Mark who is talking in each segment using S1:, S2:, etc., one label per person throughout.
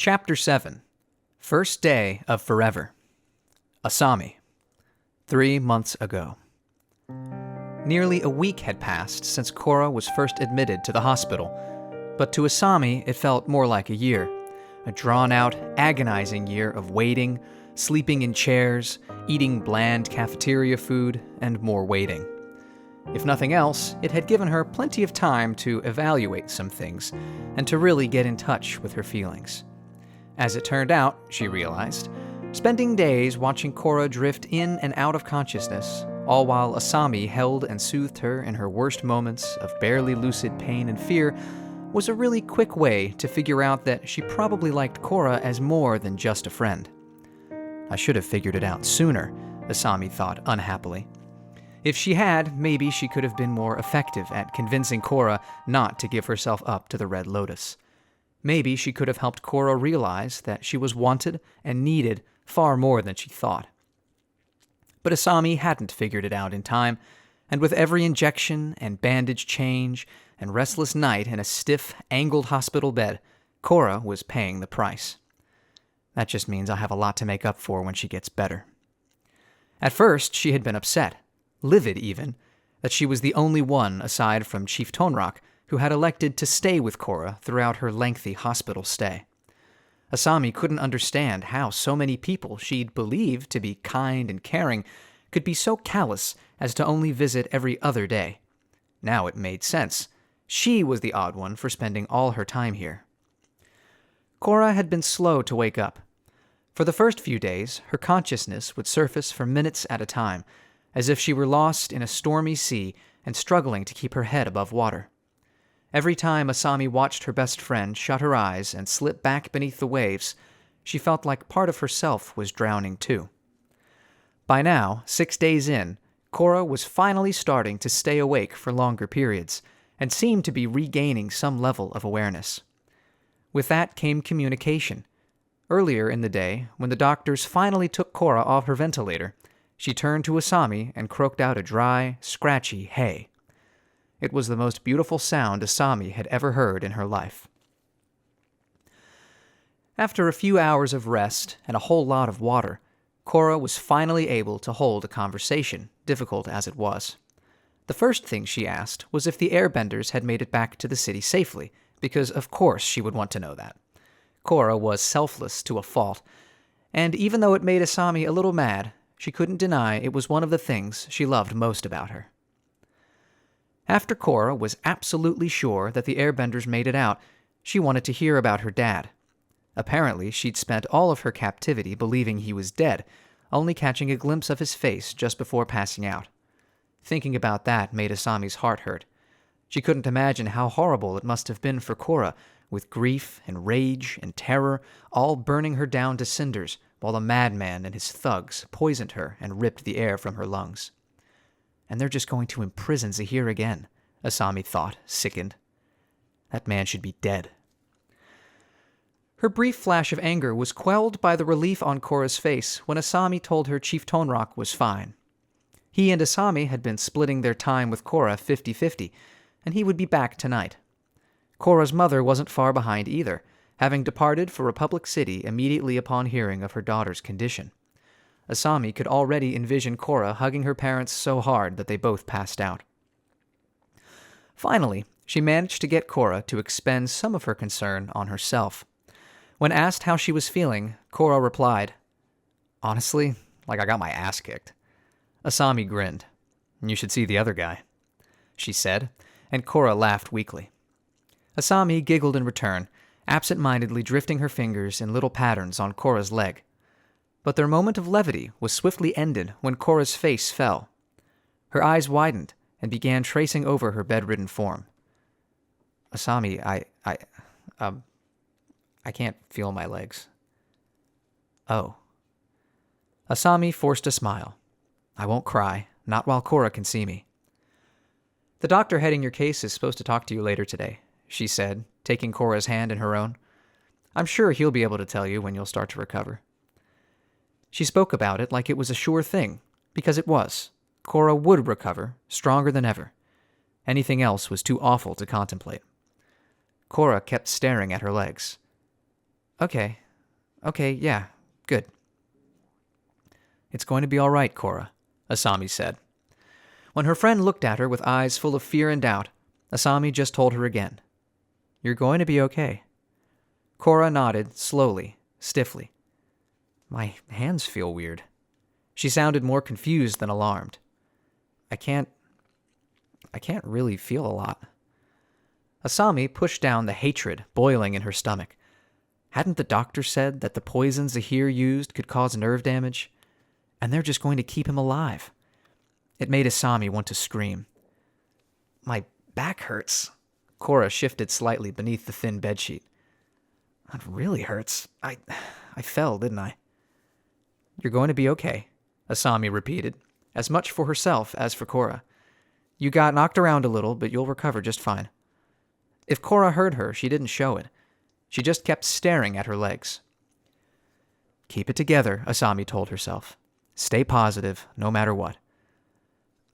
S1: Chapter 7. First Day of Forever. Asami. 3 months ago. Nearly a week had passed since Korra was first admitted to the hospital, but to Asami it felt more like a year. A drawn-out, agonizing year of waiting, sleeping in chairs, eating bland cafeteria food, and more waiting. If nothing else, it had given her plenty of time to evaluate some things, and to really get in touch with her feelings. As it turned out, she realized, spending days watching Korra drift in and out of consciousness, all while Asami held and soothed her in her worst moments of barely lucid pain and fear, was a really quick way to figure out that she probably liked Korra as more than just a friend. I should have figured it out sooner, Asami thought unhappily. If she had, maybe she could have been more effective at convincing Korra not to give herself up to the Red Lotus. Maybe she could have helped Korra realize that she was wanted and needed far more than she thought. But Asami hadn't figured it out in time, and with every injection and bandage change and restless night in a stiff, angled hospital bed, Korra was paying the price. That just means I have a lot to make up for when she gets better. At first, she had been upset, livid even, that she was the only one aside from Chief Tonrak who had elected to stay with Korra throughout her lengthy hospital stay. Asami couldn't understand how so many people she'd believed to be kind and caring could be so callous as to only visit every other day. Now it made sense. She was the odd one for spending all her time here. Korra had been slow to wake up. For the first few days, her consciousness would surface for minutes at a time, as if she were lost in a stormy sea and struggling to keep her head above water. Every time Asami watched her best friend shut her eyes and slip back beneath the waves, she felt like part of herself was drowning too. By now, 6 days in, Korra was finally starting to stay awake for longer periods, and seemed to be regaining some level of awareness. With that came communication. Earlier in the day, when the doctors finally took Korra off her ventilator, she turned to Asami and croaked out a dry, scratchy hey. It was the most beautiful sound Asami had ever heard in her life. After a few hours of rest and a whole lot of water, Korra was finally able to hold a conversation, difficult as it was. The first thing she asked was if the airbenders had made it back to the city safely, because of course she would want to know that. Korra was selfless to a fault, and even though it made Asami a little mad, she couldn't deny it was one of the things she loved most about her. After Korra was absolutely sure that the airbenders made it out, she wanted to hear about her dad. Apparently, she'd spent all of her captivity believing he was dead, only catching a glimpse of his face just before passing out. Thinking about that made Asami's heart hurt. She couldn't imagine how horrible it must have been for Korra, with grief and rage and terror all burning her down to cinders, while the madman and his thugs poisoned her and ripped the air from her lungs. And they're just going to imprison Zahir again, Asami thought, sickened. That man should be dead. Her brief flash of anger was quelled by the relief on Korra's face when Asami told her Chief Tonrak was fine. He and Asami had been splitting their time with Korra 50-50, and he would be back tonight. Korra's mother wasn't far behind either, having departed for Republic City immediately upon hearing of her daughter's condition. Asami could already envision Korra hugging her parents so hard that they both passed out. Finally, she managed to get Korra to expend some of her concern on herself. When asked how she was feeling, Korra replied, "Honestly, like I got my ass kicked." Asami grinned. "You should see the other guy," she said, and Korra laughed weakly. Asami giggled in return, absent-mindedly drifting her fingers in little patterns on Korra's leg. But their moment of levity was swiftly ended when Korra's face fell. Her eyes widened and began tracing over her bedridden form. "Asami, I can't feel my legs." "Oh." Asami forced a smile. "I won't cry, not while Korra can see me." "The doctor heading your case is supposed to talk to you later today," she said, taking Korra's hand in her own. "I'm sure he'll be able to tell you when you'll start to recover." She spoke about it like it was a sure thing, because it was. Korra would recover, stronger than ever. Anything else was too awful to contemplate. Korra kept staring at her legs. Okay. Okay, yeah, good. It's going to be all right, Korra, Asami said. When her friend looked at her with eyes full of fear and doubt, Asami just told her again, You're going to be okay. Korra nodded, slowly, stiffly. My hands feel weird. She sounded more confused than alarmed. I can't really feel a lot. Asami pushed down the hatred boiling in her stomach. Hadn't the doctor said that the poisons Zahir used could cause nerve damage? And they're just going to keep him alive. It made Asami want to scream. My back hurts. Korra shifted slightly beneath the thin bedsheet. That really hurts. I fell, didn't I? You're going to be okay, Asami repeated, as much for herself as for Korra. You got knocked around a little, but you'll recover just fine. If Korra heard her, she didn't show it. She just kept staring at her legs. Keep it together, Asami told herself. Stay positive, no matter what.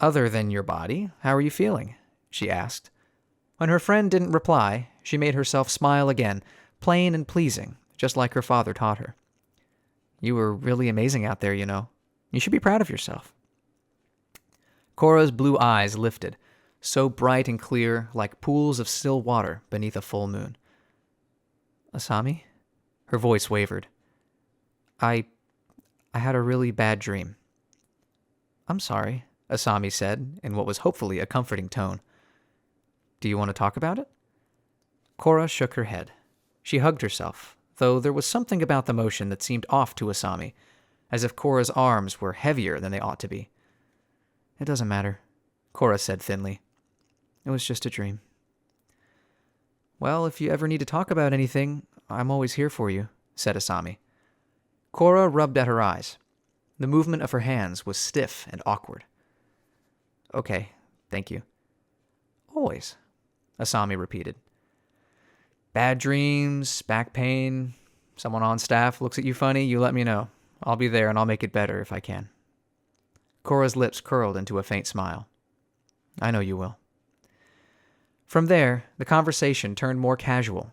S1: Other than your body, how are you feeling? She asked. When her friend didn't reply, she made herself smile again, plain and pleasing, just like her father taught her. You were really amazing out there, you know. You should be proud of yourself. Korra's blue eyes lifted, so bright and clear, like pools of still water beneath a full moon. Asami? Her voice wavered. I had a really bad dream. I'm sorry, Asami said, in what was hopefully a comforting tone. Do you want to talk about it? Korra shook her head. She hugged herself, though there was something about the motion that seemed off to Asami, as if Korra's arms were heavier than they ought to be. It doesn't matter, Korra said thinly. It was just a dream. Well, if you ever need to talk about anything, I'm always here for you, said Asami. Korra rubbed at her eyes. The movement of her hands was stiff and awkward. Okay, thank you. Always, Asami repeated. Bad dreams, back pain, someone on staff looks at you funny, you let me know. I'll be there and I'll make it better if I can. Korra's lips curled into a faint smile. I know you will. From there, the conversation turned more casual.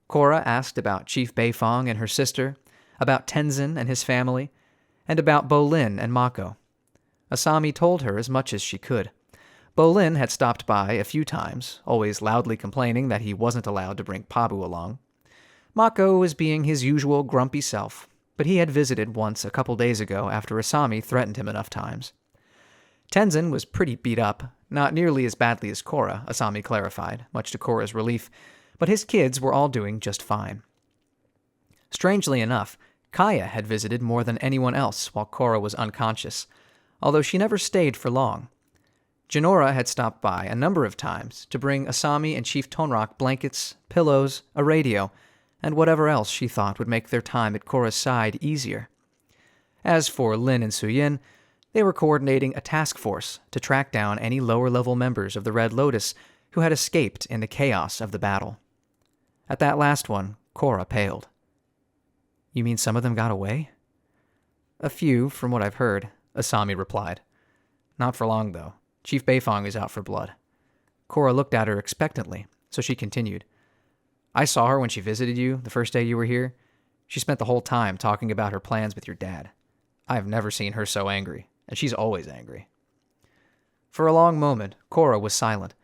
S1: Korra asked about Chief Beifong and her sister, about Tenzin and his family, and about Bolin and Mako. Asami told her as much as she could. Bolin had stopped by a few times, always loudly complaining that he wasn't allowed to bring Pabu along. Mako was being his usual grumpy self, but he had visited once a couple days ago after Asami threatened him enough times. Tenzin was pretty beat up, not nearly as badly as Korra, Asami clarified, much to Korra's relief, but his kids were all doing just fine. Strangely enough, Kaya had visited more than anyone else while Korra was unconscious, although she never stayed for long. Jinora had stopped by a number of times to bring Asami and Chief Tonrak blankets, pillows, a radio, and whatever else she thought would make their time at Korra's side easier. As for Lin and Suyin, they were coordinating a task force to track down any lower-level members of the Red Lotus who had escaped in the chaos of the battle. At that last one, Korra paled. You mean some of them got away? A few, from what I've heard, Asami replied. Not for long, though. Chief Beifong is out for blood. Korra looked at her expectantly, so she continued. I saw her when she visited you the first day you were here. She spent the whole time talking about her plans with your dad. I've never seen her so angry, and she's always angry. For a long moment, Korra was silent.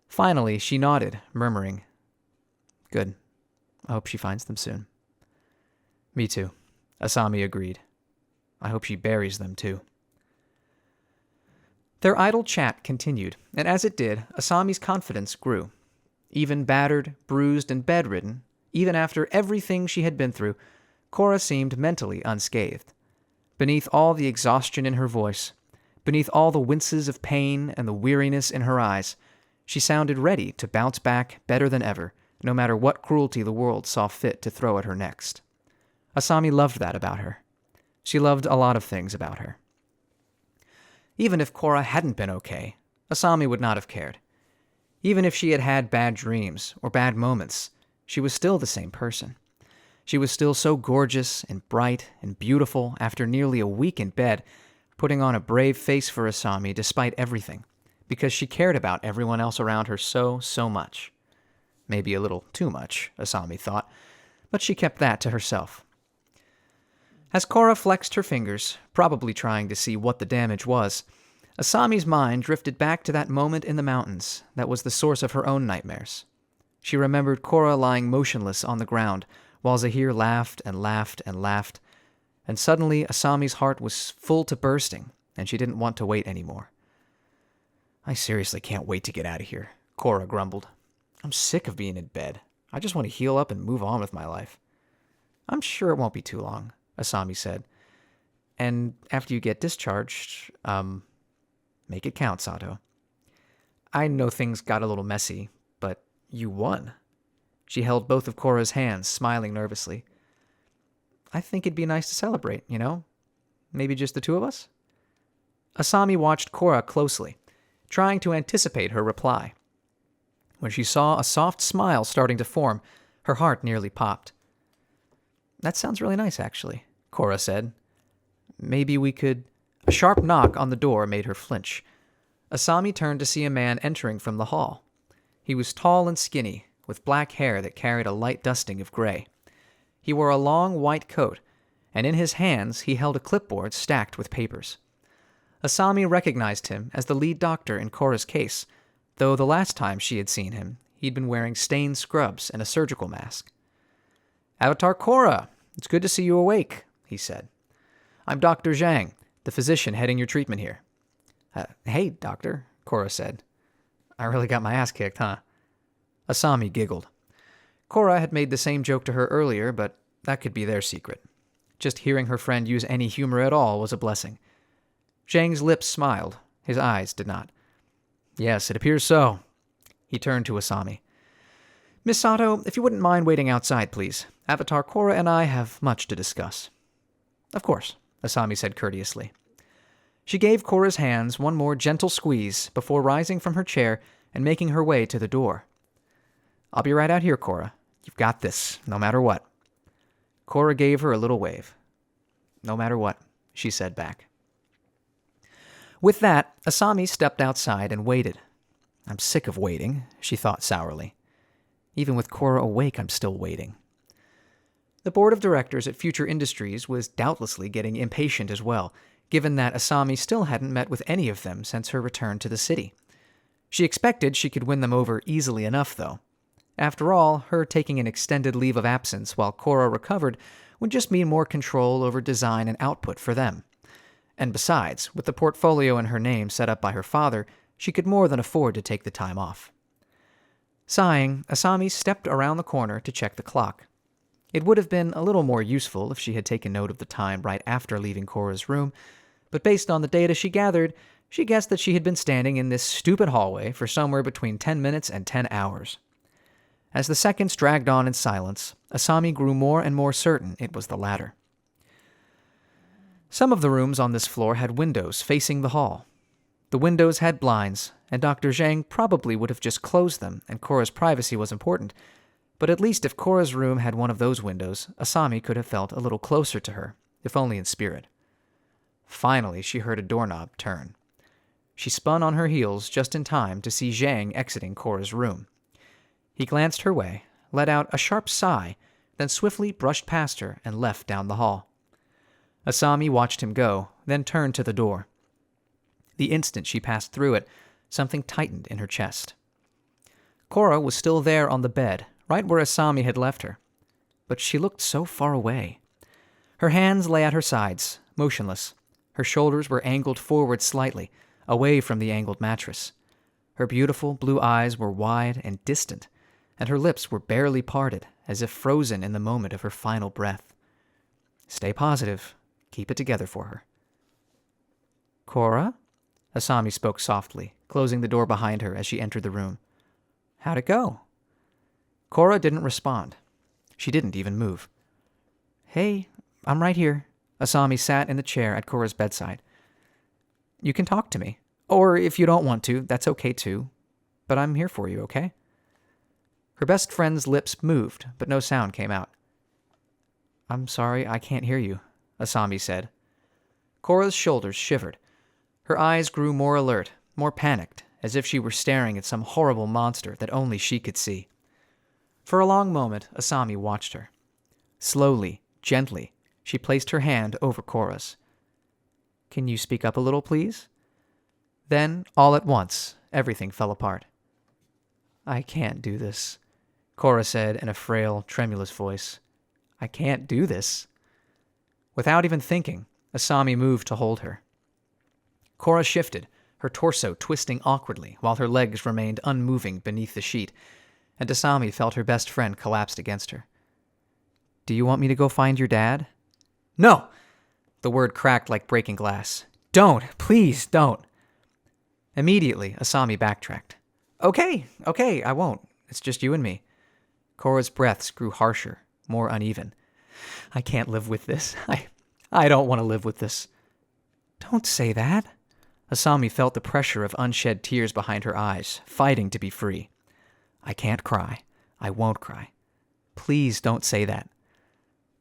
S1: Finally, she nodded, murmuring, Good. I hope she finds them soon. Me too, Asami agreed. I hope she buries them too. Their idle chat continued, and as it did, Asami's confidence grew. Even battered, bruised, and bedridden, even after everything she had been through, Korra seemed mentally unscathed. Beneath all the exhaustion in her voice, beneath all the winces of pain and the weariness in her eyes, she sounded ready to bounce back better than ever, no matter what cruelty the world saw fit to throw at her next. Asami loved that about her. She loved a lot of things about her. Even if Korra hadn't been okay, Asami would not have cared. Even if she had had bad dreams or bad moments, she was still the same person. She was still so gorgeous and bright and beautiful after nearly a week in bed, putting on a brave face for Asami despite everything, because she cared about everyone else around her so much. Maybe a little too much, Asami thought, but she kept that to herself. As Korra flexed her fingers, probably trying to see what the damage was, Asami's mind drifted back to that moment in the mountains that was the source of her own nightmares. She remembered Korra lying motionless on the ground, while Zahir laughed and laughed and laughed, and suddenly Asami's heart was full to bursting, and she didn't want to wait anymore. "I seriously can't wait to get out of here," Korra grumbled. "I'm sick of being in bed. I just want to heal up and move on with my life." "I'm sure it won't be too long," Asami said. "And after you get discharged, make it count, Sato. I know things got a little messy, but you won." She held both of Korra's hands, smiling nervously. "I think it'd be nice to celebrate, you know? Maybe just the two of us?" Asami watched Korra closely, trying to anticipate her reply. When she saw a soft smile starting to form, her heart nearly popped. "That sounds really nice, actually," Korra said. "Maybe we could—" A sharp knock on the door made her flinch. Asami turned to see a man entering from the hall. He was tall and skinny, with black hair that carried a light dusting of gray. He wore a long white coat, and in his hands he held a clipboard stacked with papers. Asami recognized him as the lead doctor in Korra's case, though the last time she had seen him, he'd been wearing stained scrubs and a surgical mask. "Avatar Korra, it's good to see you awake," he said. "I'm Dr. Zhang, the physician heading your treatment here." Hey, doctor," Korra said. "I really got my ass kicked, huh?" Asami giggled. Korra had made the same joke to her earlier, but that could be their secret. Just hearing her friend use any humor at all was a blessing. Zhang's lips smiled. His eyes did not. "Yes, it appears so." He turned to Asami. "Miss Sato, if you wouldn't mind waiting outside, please. Avatar Korra and I have much to discuss." "Of course," Asami said courteously. She gave Korra's hands one more gentle squeeze before rising from her chair and making her way to the door. "I'll be right out here, Korra. You've got this, no matter what." Korra gave her a little wave. "No matter what," she said back. With that, Asami stepped outside and waited. "I'm sick of waiting," she thought sourly. "Even with Korra awake, I'm still waiting." The board of directors at Future Industries was doubtlessly getting impatient as well, given that Asami still hadn't met with any of them since her return to the city. She expected she could win them over easily enough, though. After all, her taking an extended leave of absence while Korra recovered would just mean more control over design and output for them. And besides, with the portfolio in her name set up by her father, she could more than afford to take the time off. Sighing, Asami stepped around the corner to check the clock. It would have been a little more useful if she had taken note of the time right after leaving Korra's room, but based on the data she gathered, she guessed that she had been standing in this stupid hallway for somewhere between 10 minutes and 10 hours. As the seconds dragged on in silence, Asami grew more and more certain it was the latter. Some of the rooms on this floor had windows facing the hall. The windows had blinds, and Dr. Zhang probably would have just closed them, and Korra's privacy was important, but at least if Korra's room had one of those windows, Asami could have felt a little closer to her, if only in spirit. Finally, she heard a doorknob turn. She spun on her heels just in time to see Zhang exiting Korra's room. He glanced her way, let out a sharp sigh, then swiftly brushed past her and left down the hall. Asami watched him go, then turned to the door. The instant she passed through it, something tightened in her chest. Korra was still there on the bed, right where Asami had left her, but she looked so far away. Her hands lay at her sides, motionless. Her shoulders were angled forward slightly, away from the angled mattress. Her beautiful blue eyes were wide and distant, and her lips were barely parted, as if frozen in the moment of her final breath. Stay positive. Keep it together for her. "Korra?" Asami spoke softly, closing the door behind her as she entered the room. "How'd it go?" Korra didn't respond. She didn't even move. "Hey, I'm right here." Asami sat in the chair at Korra's bedside. "You can talk to me. Or if you don't want to, that's okay too. But I'm here for you, okay?" Her best friend's lips moved, but no sound came out. "I'm sorry, I can't hear you," Asami said. Korra's shoulders shivered. Her eyes grew more alert, more panicked, as if she were staring at some horrible monster that only she could see. For a long moment, Asami watched her. Slowly, gently, she placed her hand over Korra's. "Can you speak up a little, please?" Then, all at once, everything fell apart. "I can't do this," Korra said in a frail, tremulous voice. "I can't do this." Without even thinking, Asami moved to hold her. Korra shifted, her torso twisting awkwardly while her legs remained unmoving beneath the sheet, and Asami felt her best friend collapsed against her. "Do you want me to go find your dad?" "No!" The word cracked like breaking glass. "Don't! Please don't!" Immediately, Asami backtracked. Okay, I won't. It's just you and me." Korra's breaths grew harsher, more uneven. "I can't live with this. I don't want to live with this." "Don't say that." Asami felt the pressure of unshed tears behind her eyes, fighting to be free. "I can't cry. I won't cry. Please don't say that."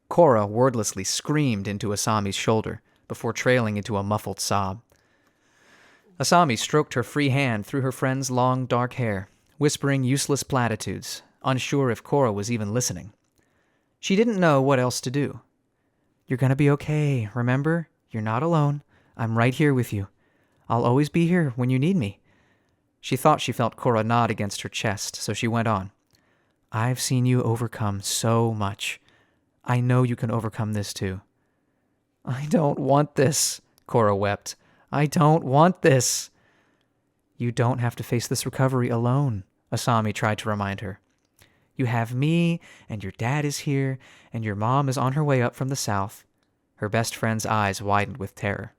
S1: Korra wordlessly screamed into Asami's shoulder before trailing into a muffled sob. Asami stroked her free hand through her friend's long, dark hair, whispering useless platitudes, unsure if Korra was even listening. She didn't know what else to do. "You're gonna be okay, remember? You're not alone. I'm right here with you. I'll always be here when you need me." She thought she felt Korra nod against her chest, so she went on. "I've seen you overcome so much. I know you can overcome this too." "I don't want this," Korra wept. "I don't want this." "You don't have to face this recovery alone," Asami tried to remind her. "You have me, and your dad is here, and your mom is on her way up from the south." Her best friend's eyes widened with terror.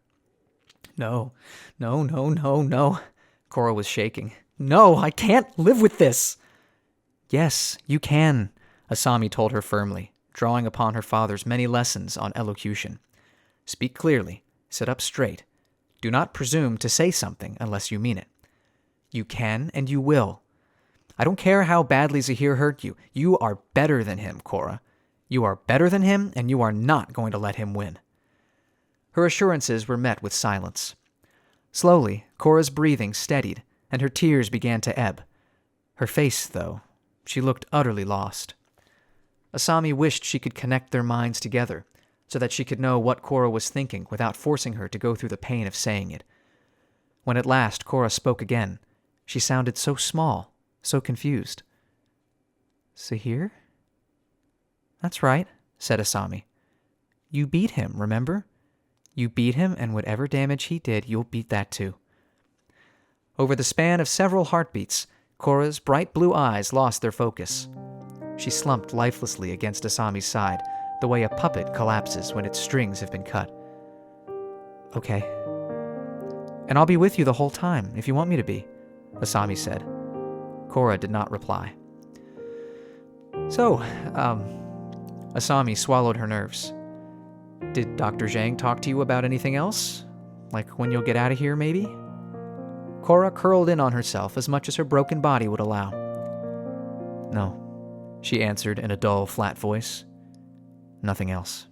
S1: No. Korra was shaking. "No, I can't live with this." "Yes, you can," Asami told her firmly, drawing upon her father's many lessons on elocution. "Speak clearly, sit up straight. Do not presume to say something unless you mean it. You can and you will. I don't care how badly Zahir hurt you. You are better than him, Korra. You are better than him, and you are not going to let him win." Her assurances were met with silence. Slowly, Korra's breathing steadied, and her tears began to ebb. Her face, though, she looked utterly lost. Asami wished she could connect their minds together, so that she could know what Korra was thinking without forcing her to go through the pain of saying it. When at last Korra spoke again, she sounded so small, so confused. "Zahir?" "That's right," said Asami. "You beat him, remember? You beat him, and whatever damage he did, you'll beat that too." Over the span of several heartbeats, Korra's bright blue eyes lost their focus. She slumped lifelessly against Asami's side, the way a puppet collapses when its strings have been cut. "Okay. And I'll be with you the whole time, if you want me to be," Asami said. Korra did not reply. "So, Asami swallowed her nerves. Did Dr. Zhang talk to you about anything else? Like when you'll get out of here, maybe?" Korra curled in on herself as much as her broken body would allow. "No," she answered in a dull, flat voice. "Nothing else."